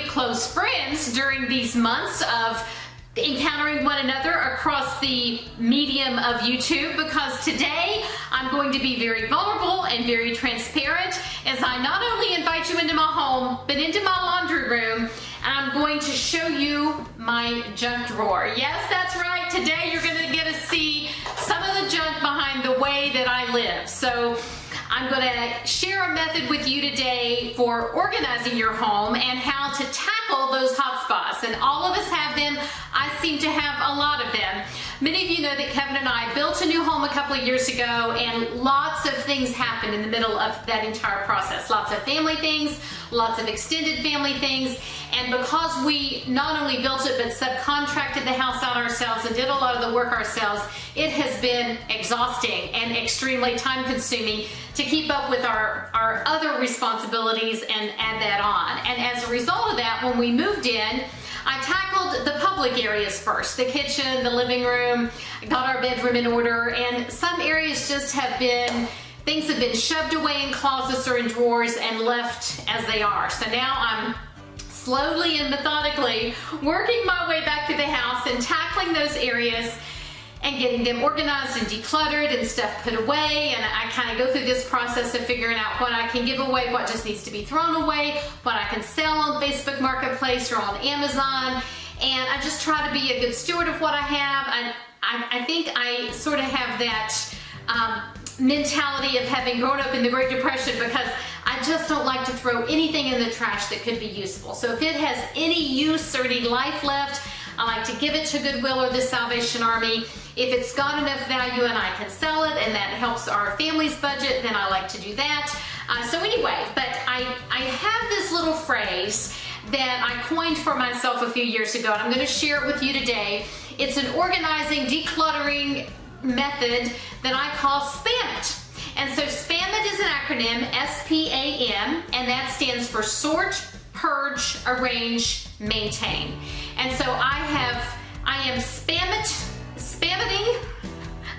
close friends during these months of encountering one another across the medium of YouTube, because today I'm going to be very vulnerable and very transparent as I not only invite you into my home, but into my laundry room, and I'm going to show you my junk drawer. Yes, that's right. Today you're going to get to see some of the junk behind the way that I live. So I'm going to share a method with you today for organizing your home and how to tackle those hot spots. And all of us have them. I seem to have a lot of them. Many of you know that Kevin and I built a new home a couple of years ago, and lots of things happened in the middle of that entire process. Lots of family things, lots of extended family things. And because we not only built it, but subcontracted the house out ourselves and did a lot of the work ourselves, it has been exhausting and extremely time consuming to keep up with our other responsibilities and add that on. And as a result of that, when we moved in, I tackled the public areas first, the kitchen, the living room, got our bedroom in order, and some areas just have been, things have been shoved away in closets or in drawers and left as they are. So now I'm slowly and methodically working my way back to the house and tackling those areas and getting them organized and decluttered and stuff put away. And I kind of go through this process of figuring out what I can give away, what just needs to be thrown away, what I can sell on Facebook Marketplace or on Amazon. And I just try to be a good steward of what I have. I think I sort of have that mentality of having grown up in the Great Depression, because I just don't like to throw anything in the trash that could be useful. So if it has any use or any life left, I like to give it to Goodwill or the Salvation Army. If it's got enough value and I can sell it and that helps our family's budget, then I like to do that. So anyway, but I have this little phrase that I coined for myself a few years ago, and I'm going to share it with you today. It's an organizing, decluttering method that I call S.P.A.M it. And so S.P.A.M it is an acronym, S.P.A.M, and that stands for sort, purge, arrange, maintain. And so I am spammeting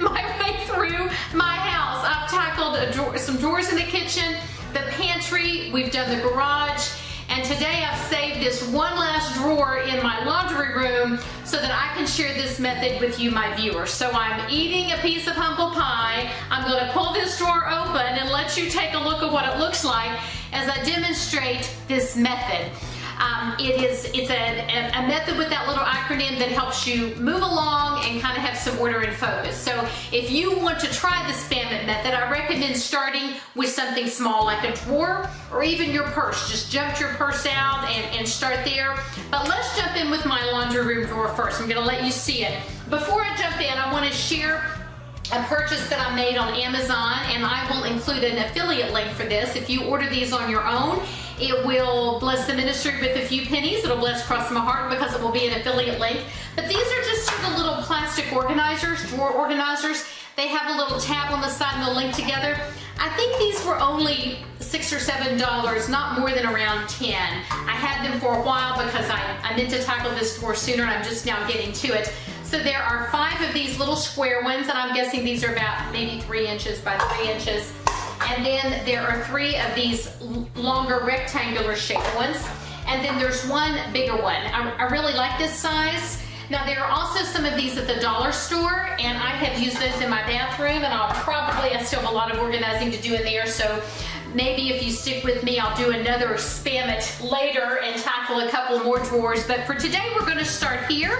my way through my house. I've tackled some drawers in the kitchen, the pantry, we've done the garage, and today I've saved this one last drawer in my laundry room so that I can share this method with you, my viewers. So I'm eating a piece of humble pie. I'm going to pull this drawer open and let you take a look at what it looks like as I demonstrate this method. It's a method with that little acronym that helps you move along and kind of have some order and focus. So if you want to try the S.P.A.M it method, I recommend starting with something small like a drawer or even your purse. Just jump your purse out and start there. But let's jump in with my laundry room drawer first. I'm going to let you see it. Before I jump in, I want to share a purchase that I made on Amazon, and I will include an affiliate link for this. If you order these on your own, it will bless the ministry with a few pennies. It'll bless Cross My Heart because it will be an affiliate link. But these are just sort of little plastic organizers, drawer organizers. They have a little tab on the side and they'll link together. I think these were only $6 or $7, not more than around 10. I had them for a while because I meant to tackle this drawer sooner, and I'm just now getting to it. So there are 5 of these little square ones, and I'm guessing these are about maybe 3 inches by 3 inches. And then there are 3 of these longer rectangular shaped ones. And then there's one bigger one. I really like this size. Now there are also some of these at the dollar store, and I have used those in my bathroom, and I still have a lot of organizing to do in there. So maybe if you stick with me, I'll do another S.P.A.M it later and tackle a couple more drawers. But for today, we're going to start here.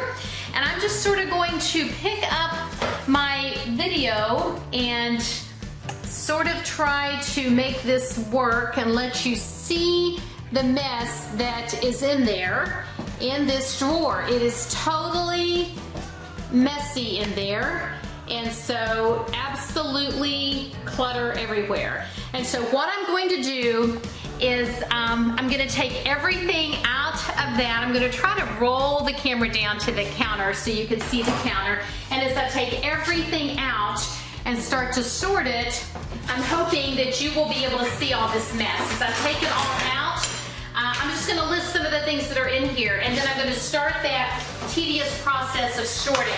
And I'm just sort of going to pick up my video and sort of try to make this work and let you see the mess that is in there in this drawer. It is totally messy in there, and so absolutely clutter everywhere. And so what I'm going to do is I'm going to take everything out of that. I'm going to try to roll the camera down to the counter so you can see the counter. And as I take everything out and start to sort it, I'm hoping that you will be able to see all this mess. As I take it all out, I'm just going to list some of the things that are in here, and then I'm going to start that tedious process of sorting.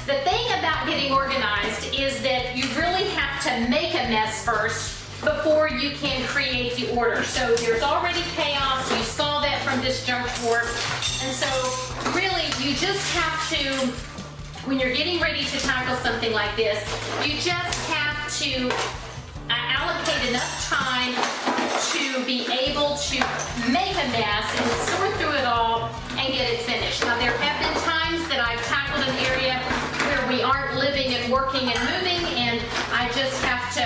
The thing about getting organized is that you really have to make a mess first before you can create the order. So there's already chaos. You saw that from this junk drawer. And so really you just have to, when you're getting ready to tackle something like this, you just have to allocate enough time to be able to make a mess and sort through it all and get it finished. Now there have been times that I've tackled an area where we aren't living and working and moving, and I just have to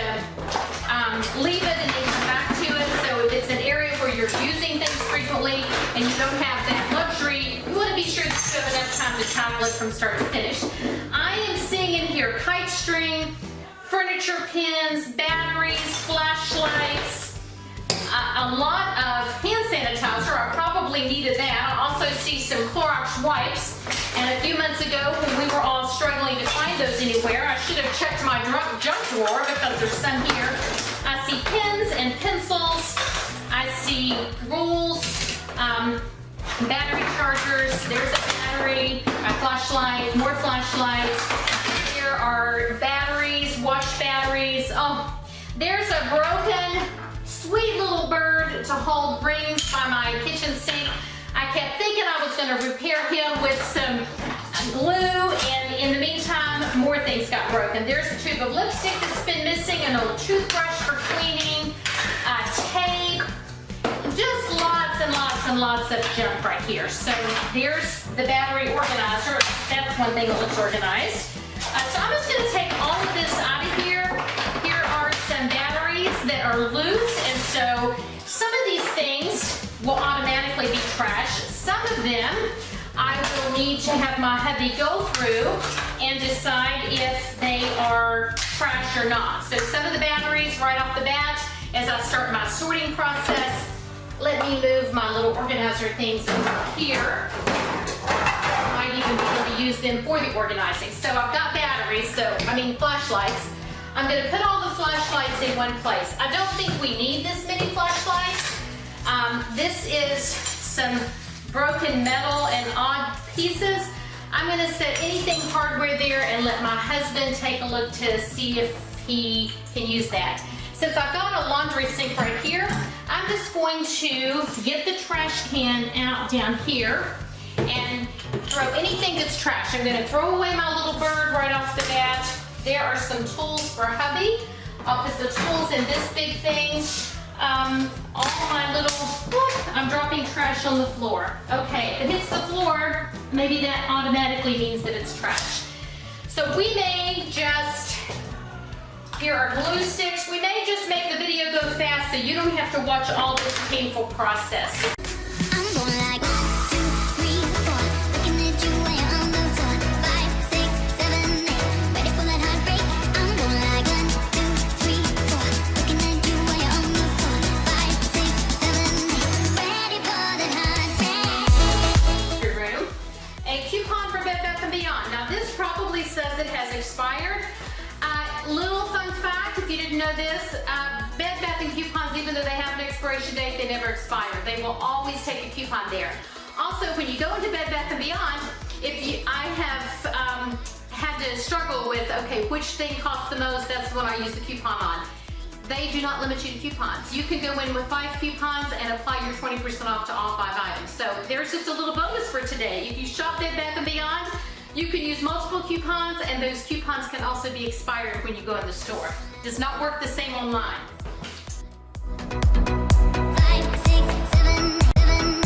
leave it and then come back to it. So if it's an area where you're using things frequently and you don't have that luxury, you want to be sure that you have enough time to tackle it from start to finish. I am seeing in here kite string, furniture pins, batteries, flashlights, a lot of hand sanitizer. I probably needed that. I also see some Clorox wipes. And a few months ago, when we were all struggling to find those anywhere, I should have checked my junk drawer because there's some here. I see pens and pencils. I see rules, battery chargers. There's a battery, a flashlight, more flashlights. There are batteries, watch batteries. Oh, there's a broken, sweet little bird to hold rings by my kitchen sink. I kept thinking I was going to repair him with some glue, and in the meantime, more things got broken. There's a tube of lipstick that's been missing, an old toothbrush for cleaning, tape, just lots and lots and lots of junk right here. So there's the battery organizer. That's one thing that looks organized. So I'm just going to take all of this out of here. Here are some batteries that are loose, and so some of these things will automatically be trash. Some of them I will need to have my hubby go through and decide if they are trash or not. So some of the batteries right off the bat, as I start my sorting process, let me move my little organizer things over here. I might even be able to use them for the organizing. So I've got batteries, flashlights. I'm going to put all the flashlights in one place. I don't think we need this many flashlights. This is some broken metal and odd pieces. I'm going to set anything hardware there and let my husband take a look to see if he can use that. Since I've got a laundry sink right here, I'm just going to get the trash can out down here and throw anything that's trash. I'm going to throw away my little bird right off the bat. There are some tools for hubby. I'll put the tools in this big thing. All my little, whoop, I'm dropping trash on the floor. Okay, if it hits the floor, maybe that automatically means that it's trash. So we may just, here are glue sticks. We may just make the video go fast so you don't have to watch all this painful process. I'm going like 1, 2, 3, 4. Looking at you when you're on the floor. 5, 6, 7, 8. Ready for that heartbreak? I'm going like 1, 2, 3, 4. Looking at you when you're on the floor. 5, 6, 7, 8. Ready for that heartbreak? Your room. A coupon for Bed Bath & Beyond. Now this probably says it has expired. Little fun fact, if you didn't know this, Bed Bath & coupons, even though they have an expiration date, they never expire. They will always take a coupon there. Also, when you go into Bed Bath & Beyond, I have had to struggle with, okay, which thing costs the most, that's what I use the coupon on. They do not limit you to coupons. You can go in with 5 coupons and apply your 20% off to all 5 items. So there's just a little bonus for today. If you shop Bed Bath & Beyond, you can use multiple coupons, and those coupons can also be expired when you go in the store. Does not work the same online. 5, 6, 7, 7, 8.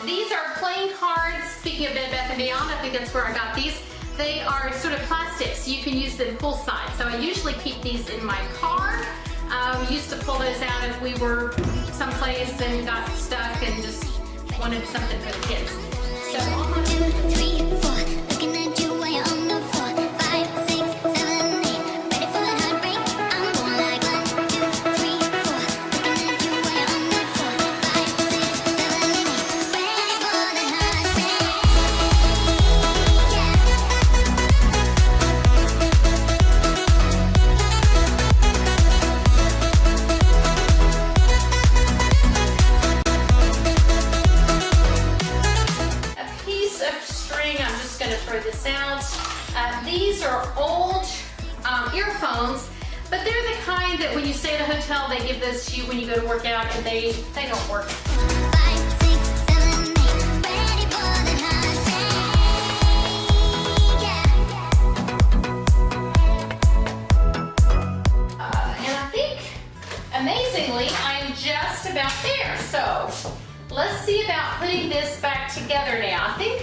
These are playing cards. Speaking of Bed Bath & Beyond, I think that's where I got these. They are sort of plastics. You can use them poolside. So I usually keep these in my car. We used to pull those out if we were someplace and got stuck and just wanted something for the kids. So 1, 2, 3, 4. Looking at you when you're on the floor. 5, 6, 7, 8. Ready for that heartbreak? I'm going like 1, 2, 3, 4. Looking at you when you're on the floor. 5, 6, 7, 8. Ready for that heartbreak? these are old earphones, but they're the kind that when you stay at a hotel, they give those to you when you go to work out, and they don't work. 5, 6, 7, 8. Ready for the heartbreak. And I think, amazingly, I'm just about there. So let's see about putting this back together now. I think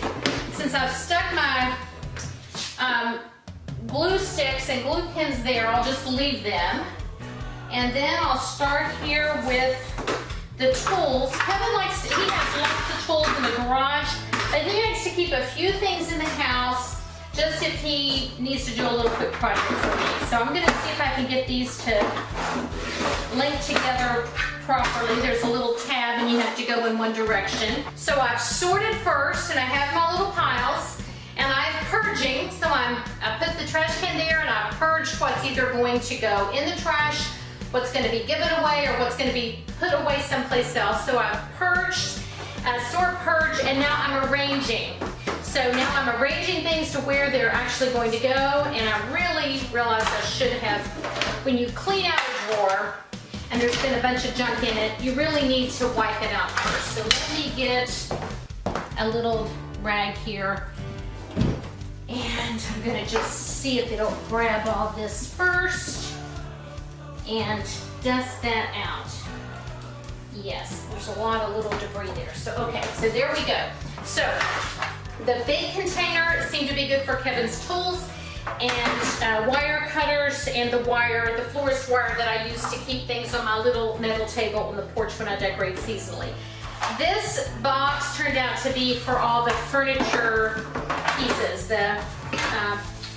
since I've stuck my glue sticks and glue pins there, I'll just leave them. And then I'll start here with the tools. Kevin likes to, he has lots of tools in the garage, but he likes to keep a few things in the house just if he needs to do a little quick project for me. So I'm gonna see if I can get these to link together properly. There's a little tab and you have to go in one direction. So I've sorted first and I have my little piles, and I'm purging. So I put the trash can there and I've purged what's either going to go in the trash, what's going to be given away, or what's going to be put away someplace else. So I've purged, sort purge, and now I'm arranging. So now I'm arranging things to where they're actually going to go, and I really realized I should have, when you clean out a drawer and there's been a bunch of junk in it, you really need to wipe it out first. So let me get a little rag here, and I'm gonna just see if it'll grab all this first and dust that out. Yes, there's a lot of little debris there. So, okay, so there we go. So, the big container seemed to be good for Kevin's tools, and wire cutters, and the florist wire that I use to keep things on my little metal table on the porch when I decorate seasonally. This box turned out to be for all the furniture pieces, the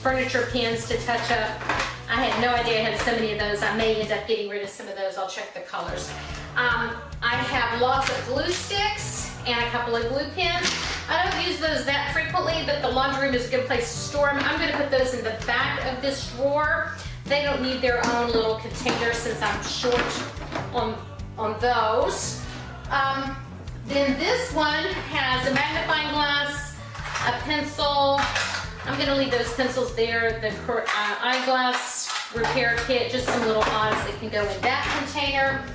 furniture pins to touch up. I had no idea I had so many of those. I may end up getting rid of some of those. I'll check the colors. I have lots of glue sticks and a couple of glue pins. I don't use those that frequently, but the laundry room is a good place to store them. I'm going to put those in the back of this drawer. They don't need their own little container since I'm short on those. Then this one has a magnifying glass, a pencil. I'm going to leave those pencils there. The eyeglass repair kit, just some little odds that can go in that container.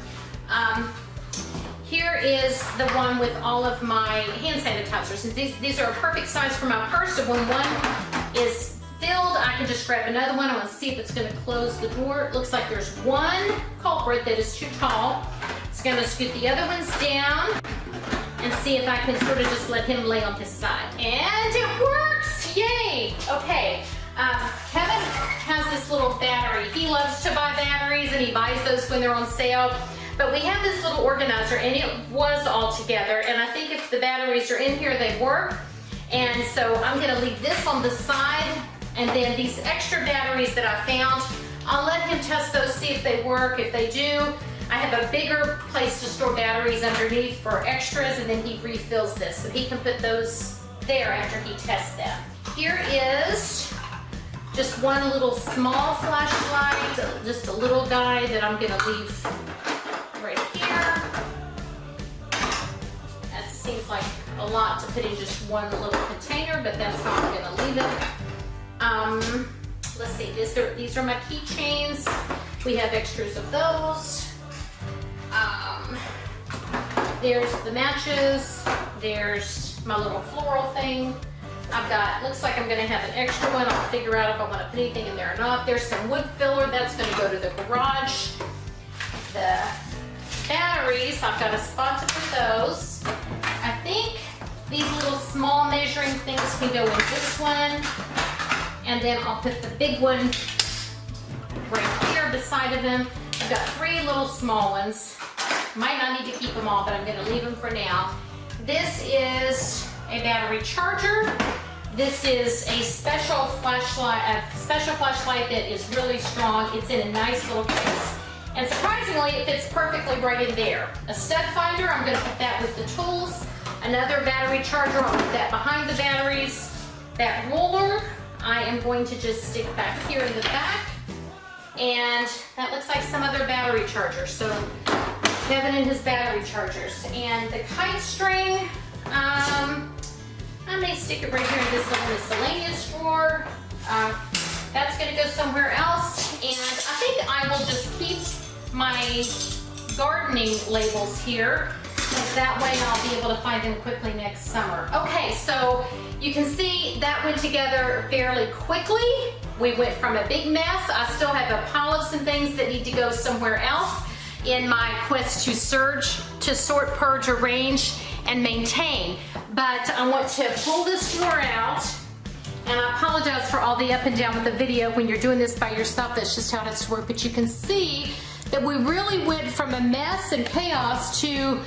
Here is the one with all of my hand sanitizers. And these are a perfect size for my purse. So when one is filled, I can just grab another one. I want to see if it's going to close the drawer. It looks like there's one culprit that is too tall. It's going to scoot the other ones down and see if I can sort of just let him lay on his side. And it works! Yay! Okay. Kevin has this little battery. He loves to buy batteries, and he buys those when they're on sale. But we have this little organizer, and it was all together. And I think if the batteries are in here, they work. And so I'm going to leave this on the side. And then these extra batteries that I found, I'll let him test those, see if they work. If they do, I have a bigger place to store batteries underneath for extras, and then he refills this. So he can put those there after he tests them. Here is just one little small flashlight, just a little guy that I'm going to leave right here. That seems like a lot to put in just one little container, but that's how I'm going to leave it. Let's see, these are my keychains. We have extras of those. There's the matches. There's my little floral thing. I've got, looks like I'm going to have an extra one. I'll figure out if I want to put anything in there or not. There's some wood filler. That's going to go to the garage. The batteries, I've got a spot to put those. I think these little small measuring things can go in this one. And then I'll put the big one right here beside of them. I've got 3 little small ones. Might not need to keep them all, but I'm going to leave them for now. This is a battery charger. This is a special flashlight that is really strong. It's in a nice little case. And surprisingly, it fits perfectly right in there. A stud finder, I'm going to put that with the tools. Another battery charger, I'll put that behind the batteries. That ruler, I am going to just stick back here in the back. And that looks like some other battery charger. So Kevin and his battery chargers. And the kite string, I may stick it right here in this little miscellaneous drawer. That's gonna go somewhere else, and I think I will just keep my gardening labels here, because that way I'll be able to find them quickly next summer. Okay, so you can see that went together fairly quickly. We went from a big mess. I still have a pile of some things that need to go somewhere else in my quest to sort, purge, arrange, and maintain. But I want to pull this drawer out, and I apologize for all the up and down with the video. When you're doing this by yourself, that's just how it has to work. But you can see that we really went from a mess and chaos to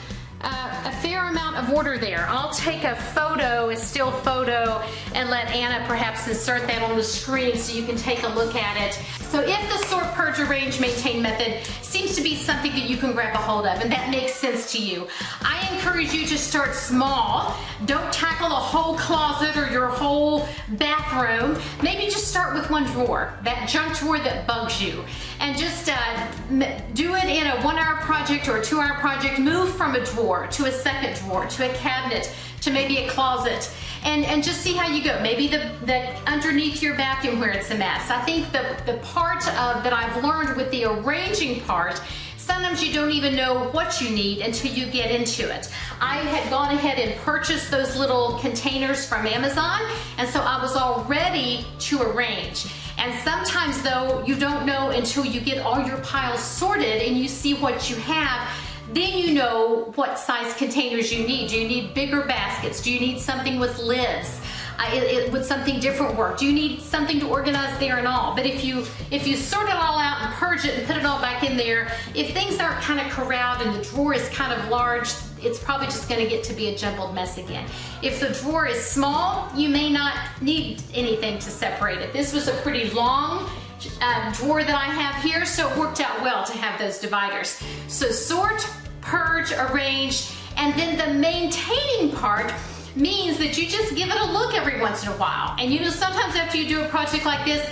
a fair amount of order there. I'll take a photo, a still photo, and let Anna perhaps insert that on the screen so you can take a look at it. So if the sort, purge, arrange, maintain method seems to be something that you can grab a hold of and that makes sense to you, I encourage you to start small. Don't tackle a whole closet or your whole bathroom. Maybe just start with one drawer, that junk drawer that bugs you, and just do it in a 1-hour project or a 2-hour project. Move from a drawer to a second drawer to a cabinet to maybe a closet, and just see how you go. Maybe the underneath your vacuum where it's a mess. I think the part of that I've learned with the arranging part, sometimes you don't even know what you need until you get into it. I had gone ahead and purchased those little containers from Amazon, and so I was all ready to arrange. And sometimes though, you don't know until you get all your piles sorted and you see what you have. Then you know what size containers you need. Do you need bigger baskets? Do you need something with lids? Would something different work? Do you need something to organize there and all? But if you sort it all out and purge it and put it all back in there, if things are kind of corralled and the drawer is kind of large, it's probably just going to get to be a jumbled mess again. If the drawer is small, you may not need anything to separate it. This was a pretty long drawer that I have here, so it worked out well to have those dividers. So sort, purge, arrange, and then the maintaining part means that you just give it a look every once in a while. And you know, sometimes after you do a project like this,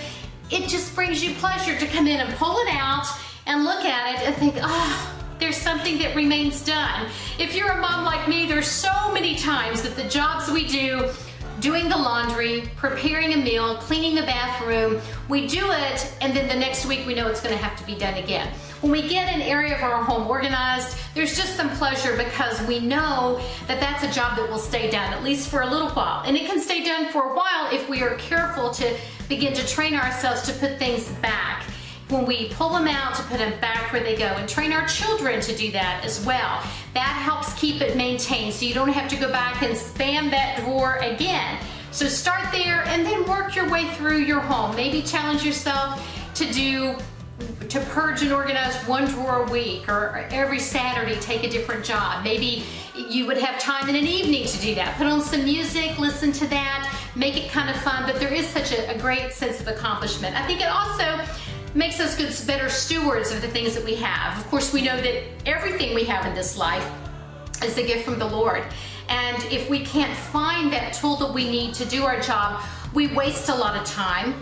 it just brings you pleasure to come in and pull it out and look at it and think, oh, there's something that remains done. If you're a mom like me, there's so many times that the jobs we do, doing the laundry, preparing a meal, cleaning the bathroom, we do it, and then the next week we know it's going to have to be done again. When we get an area of our home organized, there's just some pleasure because we know that that's a job that will stay done, at least for a little while. And it can stay done for a while if we are careful to begin to train ourselves to put things back. When we pull them out, to put them back where they go, and train our children to do that as well. That helps keep it maintained so you don't have to go back and spam that drawer again. So start there and then work your way through your home. Maybe challenge yourself to purge and organize one drawer a week, or every Saturday take a different job. Maybe you would have time in an evening to do that. Put on some music, listen to that, make it kind of fun, but there is such a great sense of accomplishment. I think it also makes us good, better stewards of the things that we have. Of course, we know that everything we have in this life is a gift from the Lord. And if we can't find that tool that we need to do our job, we waste a lot of time.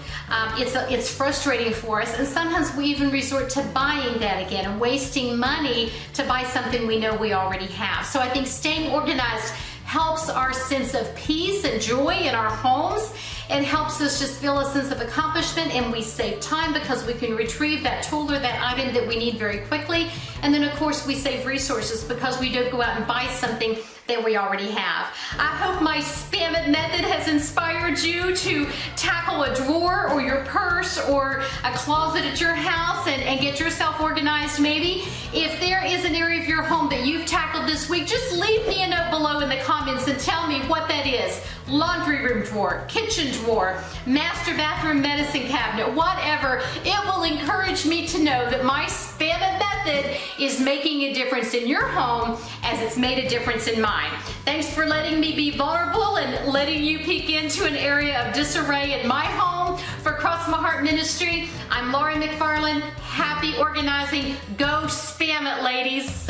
It's frustrating for us, and sometimes we even resort to buying that again and wasting money to buy something we know we already have. So I think staying organized helps our sense of peace and joy in our homes. It helps us just feel a sense of accomplishment, and we save time because we can retrieve that tool or that item that we need very quickly. And then of course we save resources because we don't go out and buy something that we already have. I hope my S.P.A.M method has inspired you to tackle a drawer or your purse or a closet at your house and get yourself organized maybe. If there is an area of your home that you've tackled this week, just leave me a note below in the comments and tell me what that is. Laundry room drawer, kitchen drawer, master bathroom medicine cabinet, whatever. It will encourage me to know that my S.P.A.M method is making a difference in your home as it's made a difference in mine. Thanks for letting me be vulnerable and letting you peek into an area of disarray in my home. For Cross My Heart Ministry, I'm Laurie McFarland. Happy organizing. Go S.P.A.M it, ladies.